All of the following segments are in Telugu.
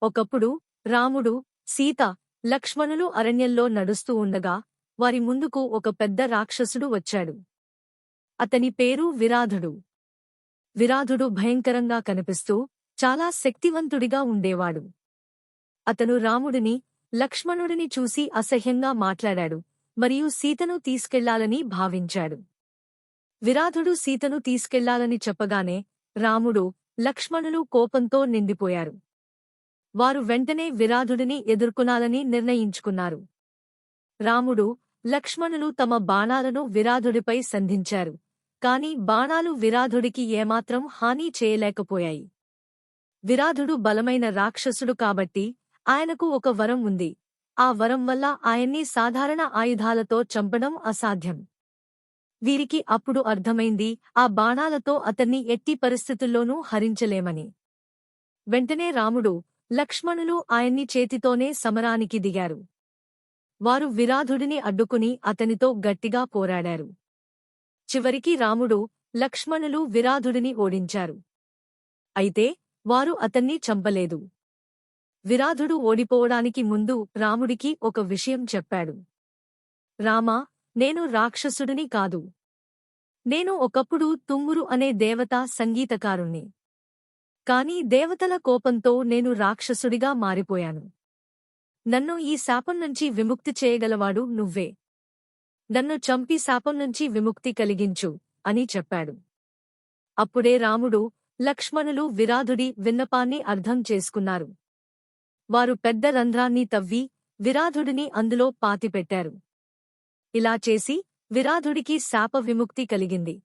ఒకప్పుడు రాముడు, సీత, లక్ష్మణులు అరణ్యంలో నడుస్తూ ఉండగా వారి ముందుకు ఒక పెద్ద రాక్షసుడు వచ్చాడు. అతని పేరు విరాధుడు. విరాధుడు భయంకరంగా కనిపిస్తూ చాలా శక్తివంతుడిగా ఉండేవాడు. అతను రాముడిని, లక్ష్మణుడిని చూసి అసహ్యంగా మాట్లాడాడు మరియు సీతను తీసుకెళ్లాలని భావించాడు. విరాధుడు సీతను తీసుకెళ్లాలని చెప్పగానే రాముడు, లక్ష్మణులు కోపంతో నిండిపోయారు. వారు వెంటనే విరాధుడిని ఎదుర్కొనాలని నిర్ణయించుకున్నారు. రాముడు, లక్ష్మణులు తమ బాణాలను విరాధుడిపై సంధించారు. కాని బాణాలు విరాధుడికి ఏమాత్రం హాని చేయలేకపోయాయి. విరాధుడు బలమైన రాక్షసుడు కాబట్టి ఆయనకు ఒక వరం ఉంది. ఆ వరం వల్ల ఆయన్ని సాధారణ ఆయుధాలతో చంపడం అసాధ్యం. వీరికి అప్పుడు అర్థమైంది ఆ బాణాలతో అతన్ని ఎట్టి పరిస్థితుల్లోనూ హరించలేమని. వెంటనే రాముడు, లక్ష్మణులు ఆయన్ని చేతితోనే సమరానికి దిగారు. వారు విరాధుడిని అడ్డుకుని అతనితో గట్టిగా పోరాడారు. చివరికి రాముడు, లక్ష్మణులు విరాధుడిని ఓడించారు. అయితే వారు అతన్ని చంపలేదు. విరాధుడు ఓడిపోవడానికి ముందు రాముడికి ఒక విషయం చెప్పాడు. రామా, నేను రాక్షసుడిని కాదు. నేను ఒకప్పుడు తుంగురు అనే దేవతా సంగీతకారుణ్ణి. కాని దేవతల కోపంతో నేను రాక్షసుడిగా మారిపోయాను. నన్ను ఈ శాపం నుంచి విముక్తి చేయగలవాడు నువ్వే. నన్ను చంపి శాపం నుంచి విముక్తి కలిగించు అని చెప్పాడు. అప్పుడే రాముడు, లక్ష్మణులు విరాధుడి విన్నపాన్ని అర్థం చేసుకున్నారు. వారు పెద్ద రంధ్రాన్ని తవ్వి విరాధుడిని అందులో పాతిపెట్టారు. ఇలా చేసి విరాధుడికి శాప విముక్తి కలిగింది.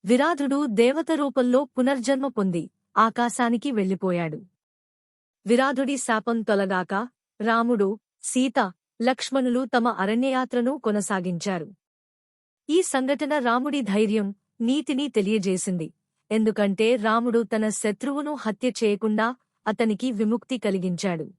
విరాధుడు దేవత రూపంలో పునర్జన్మ పొంది ఆకాశానికి వెళ్ళిపోయాడు. విరాధుడి శాపం తొలగాక రాముడు, సీత, లక్ష్మణులు తమ అరణ్యయాత్రను కొనసాగించారు. ఈ సంఘటన రాముడి ధైర్యం, నీతిని తెలియజేసింది. ఎందుకంటే రాముడు తన శత్రువును హత్య చేయకుండా అతనికి విముక్తి కలిగించాడు.